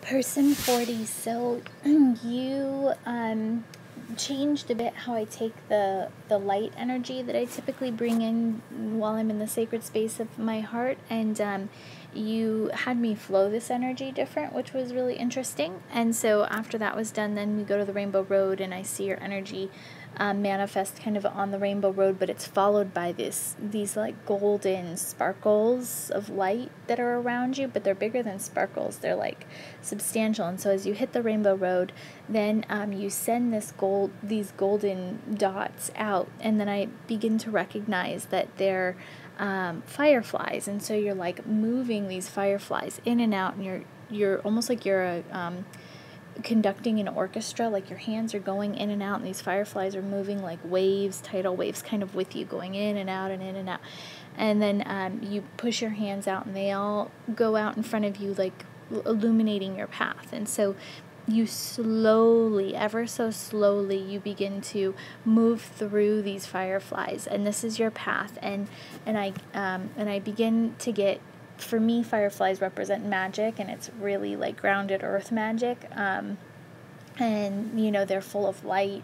Person 40, so you changed a bit how I take the light energy that I typically bring in while I'm in the sacred space of my heart, and you had me flow this energy different, which was really interesting. And so after that was done, then we go to the Rainbow Road, and I see your energy manifest kind of on the Rainbow Road, but it's followed by these like golden sparkles of light that are around you, but they're bigger than sparkles. They're like substantial. And so as you hit the Rainbow Road, then you send these golden dots out, and then I begin to recognize that they're fireflies. And so you're like moving these fireflies in and out, and you're almost like you're a conducting an orchestra. Like your hands are going in and out, and these fireflies are moving like waves, tidal waves, kind of with you, going in and out and in and out. And then you push your hands out, and they all go out in front of you, like illuminating your path. And so you slowly, ever so slowly, you begin to move through these fireflies, and this is your path. And I begin to get, for me, fireflies represent magic, and it's really like grounded earth magic. And you know, they're full of light,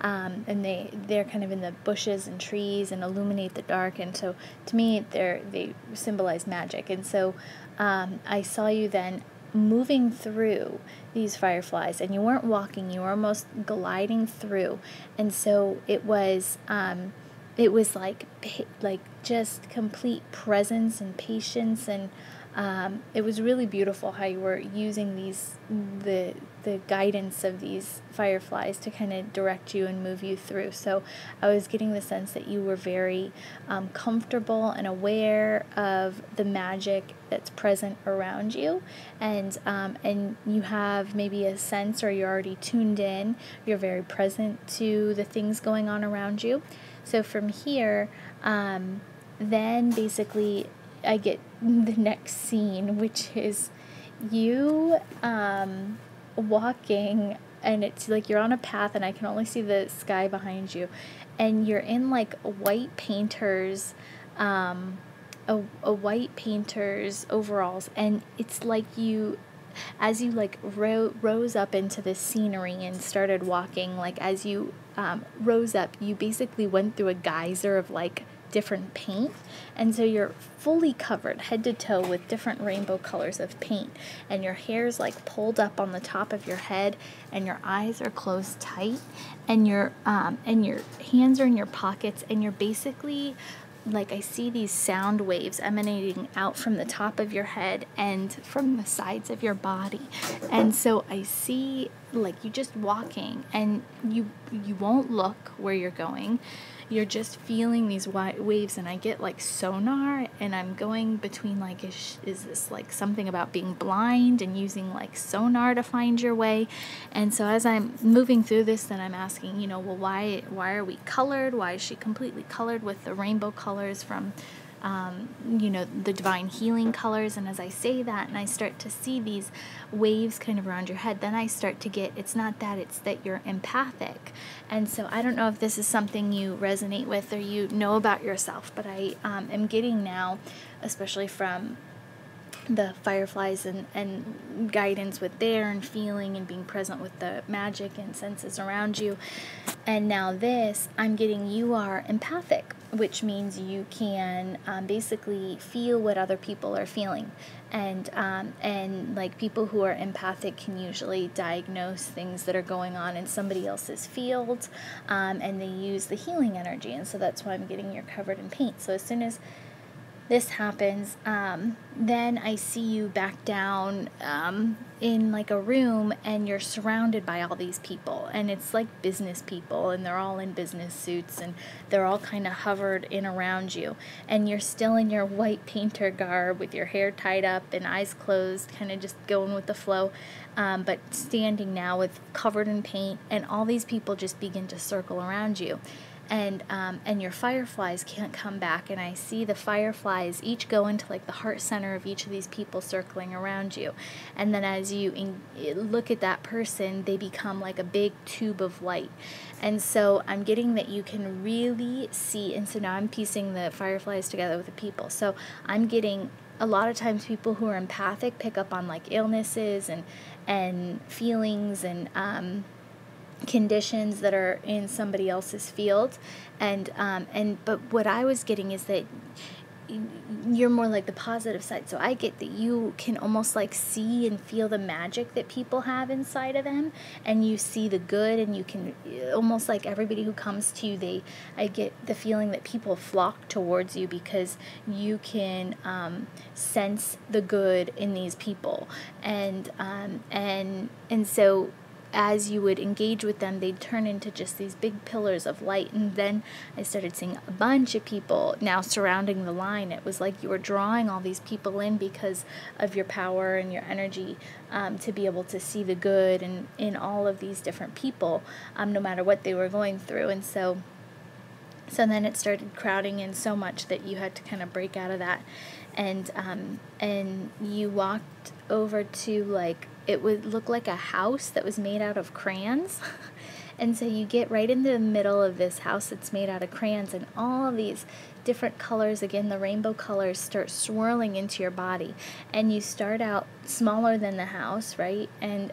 and they're kind of in the bushes and trees and illuminate the dark. And so to me, they symbolize magic. And so I saw you then moving through these fireflies, and you weren't walking, you were almost gliding through. And so it was like just complete presence and patience, and it was really beautiful how you were using the guidance of these fireflies to kind of direct you and move you through. So I was getting the sense that you were very comfortable and aware of the magic that's present around you, and you have maybe a sense, or you're already tuned in, you're very present to the things going on around you. So from here, then basically I get the next scene, which is you walking, and it's like you're on a path, and I can only see the sky behind you, and you're in like white painter's a white painter's overalls, and it's like you, as you like rose up into the scenery and started walking, like as you rose up, you basically went through a geyser of like different paint, and so you're fully covered head to toe with different rainbow colors of paint, and your hair's like pulled up on the top of your head, and your eyes are closed tight, and your hands are in your pockets, and you're basically like, I see these sound waves emanating out from the top of your head and from the sides of your body. And so I see like you just walking, and you won't look where you're going. You're just feeling these waves, and I get like sonar, and I'm going between like, is this like something about being blind and using like sonar to find your way? And so as I'm moving through this, then I'm asking, well, why are we colored? Why is she completely colored with the rainbow colors from the divine healing colors? And as I say that, and I start to see these waves kind of around your head, then I start to get, it's not that, it's that you're empathic. And so I don't know if this is something you resonate with or you know about yourself, but I am getting now, especially from the fireflies and guidance with there, and feeling and being present with the magic and senses around you. And now this, I'm getting, you are empathic, which means you can basically feel what other people are feeling. And like people who are empathic can usually diagnose things that are going on in somebody else's field, and they use the healing energy. And so that's why I'm getting you're covered in paint. So as soon as this happens, then I see you back down in like a room, and you're surrounded by all these people, and it's like business people, and they're all in business suits, and they're all kind of hovered in around you, and you're still in your white painter garb with your hair tied up and eyes closed, kind of just going with the flow, but standing now with covered in paint, and all these people just begin to circle around you. And your fireflies can't come back, and I see the fireflies each go into like the heart center of each of these people circling around you, and then as you look at that person, they become like a big tube of light. And so I'm getting that you can really see, and so now I'm piecing the fireflies together with the people, so I'm getting a lot of times people who are empathic pick up on like illnesses and feelings and conditions that are in somebody else's field, but what I was getting is that you're more like the positive side. So I get that you can almost like see and feel the magic that people have inside of them, and you see the good, and you can almost like everybody who comes to you, I get the feeling that people flock towards you because you can sense the good in these people, and so as you would engage with them, they'd turn into just these big pillars of light. And then I started seeing a bunch of people now surrounding the line. It was like you were drawing all these people in because of your power and your energy, to be able to see the good in all of these different people, no matter what they were going through. And so then it started crowding in so much that you had to kind of break out of that. And you walked over to, like, it would look like a house that was made out of crayons. And so you get right into the middle of this house that's made out of crayons, and all of these different colors, again, the rainbow colors, start swirling into your body. And you start out smaller than the house, right? And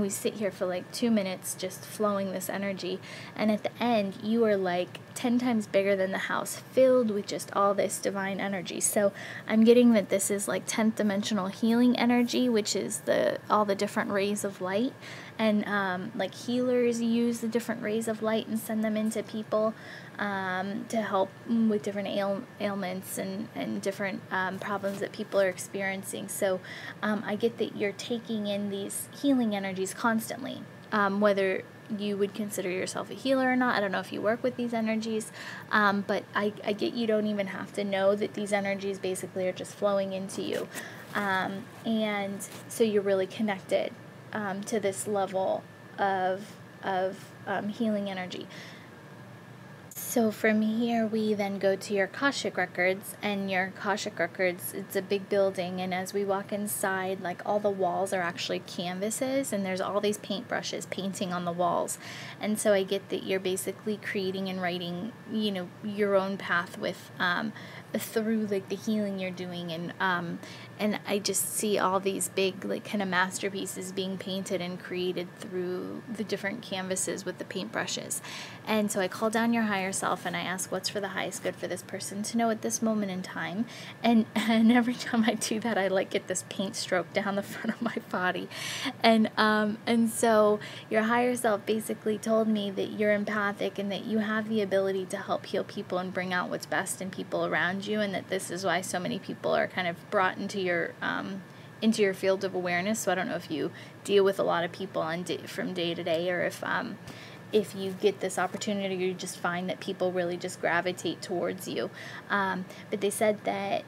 we sit here for like 2 minutes just flowing this energy. And at the end, you are like 10 times bigger than the house, filled with just all this divine energy. So I'm getting that this is like 10th dimensional healing energy, which is all the different rays of light. And like healers use the different rays of light and send them into people to help with different ailments and different problems that people are experiencing. So I get that you're taking in these healing energies constantly, whether you would consider yourself a healer or not. I don't know if you work with these energies, but I get you don't even have to know that these energies basically are just flowing into you. And so you're really connected to this level of healing energy. So from here, we then go to your Akashic Records, and your Akashic Records, it's a big building, and as we walk inside, like, all the walls are actually canvases, and there's all these paintbrushes painting on the walls. And so I get that you're basically creating and writing, your own path with through like the healing you're doing, and I just see all these big, like, kind of masterpieces being painted and created through the different canvases with the paintbrushes. And so I call down your higher self and I ask what's for the highest good for this person to know at this moment in time. And every time I do that, I like get this paint stroke down the front of my body. And so your higher self basically told me that you're empathic and that you have the ability to help heal people and bring out what's best in people around you, and that this is why so many people are kind of brought into your field of awareness. So I don't know if you deal with a lot of people from day to day, or if you get this opportunity, you just find that people really just gravitate towards you. But they said that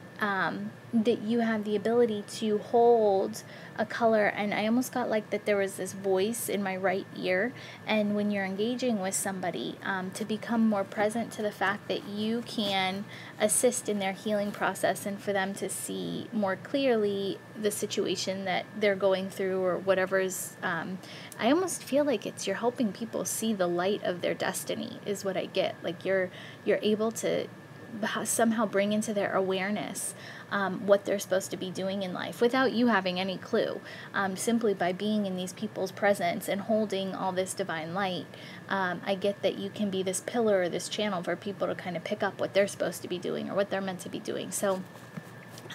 you have the ability to hold a color, and I almost got like that there was this voice in my right ear, and when you're engaging with somebody, to become more present to the fact that you can assist in their healing process, and for them to see more clearly the situation that they're going through or whatever's, I almost feel like you're helping people see the light of their destiny is what I get. Like you're able to somehow bring into their awareness what they're supposed to be doing in life without you having any clue, simply by being in these people's presence and holding all this divine light. I get that you can be this pillar or this channel for people to kind of pick up what they're supposed to be doing or what they're meant to be doing. So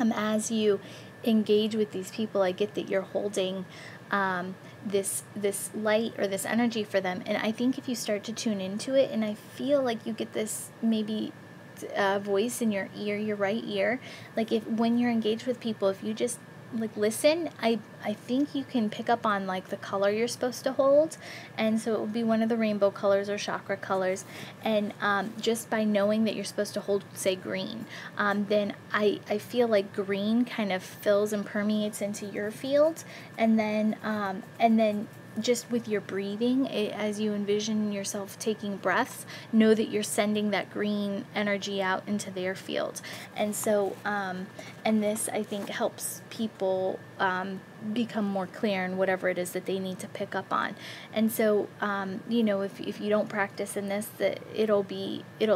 as you engage with these people, I get that you're holding this light or this energy for them. And I think if you start to tune into it, and I feel like you get this maybe voice in your ear, your right ear, like when you're engaged with people, if you just like listen, I think you can pick up on like the color you're supposed to hold, and so it will be one of the rainbow colors or chakra colors, and just by knowing that you're supposed to hold, say, green, then I feel like green kind of fills and permeates into your field, and then just with your breathing, as you envision yourself taking breaths, know that you're sending that green energy out into their field. And so, and this, I think, helps people become more clear in whatever it is that they need to pick up on. And so, if you don't practice in this, that it'll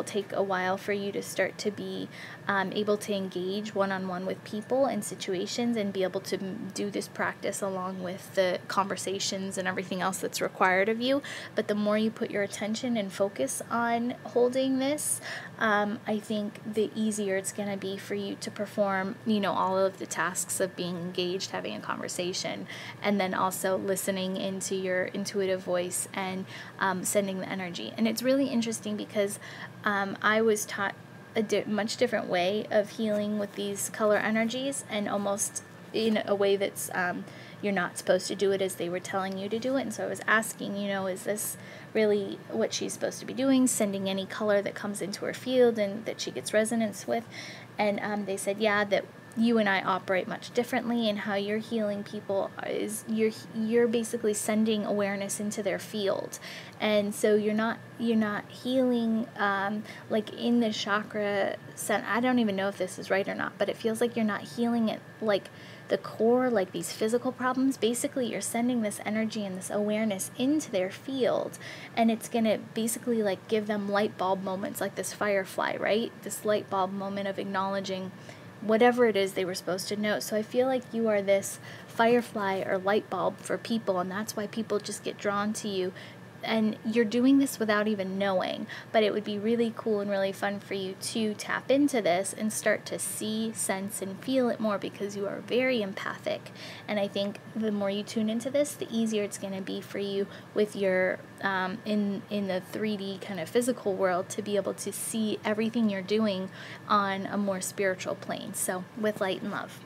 take a while for you to start to be able to engage one-on-one with people and situations, and be able to do this practice along with the conversations and everything else that's required of you. But the more you put your attention and focus on holding this, I think the easier it's going to be for you to perform, all of the tasks of being engaged, having a conversation, and then also listening into your intuitive voice and sending the energy. And it's really interesting because I was taught a much different way of healing with these color energies, and almost in a way that's you're not supposed to do it as they were telling you to do it. And so I was asking, is this really what she's supposed to be doing, sending any color that comes into her field and that she gets resonance with? And they said, yeah, that you and I operate much differently, and how you're healing people is you're basically sending awareness into their field. And so you're not healing like in the chakra sense. I don't even know if this is right or not, but it feels like you're not healing it like the core, like these physical problems. Basically, you're sending this energy and this awareness into their field, and it's going to basically like give them light bulb moments, like this firefly, right? This light bulb moment of acknowledging whatever it is they were supposed to know. So I feel like you are this firefly or light bulb for people, and that's why people just get drawn to you. And you're doing this without even knowing, but it would be really cool and really fun for you to tap into this and start to see, sense, and feel it more, because you are very empathic. And I think the more you tune into this, the easier it's going to be for you with your in the 3D kind of physical world, to be able to see everything you're doing on a more spiritual plane. So with light and love.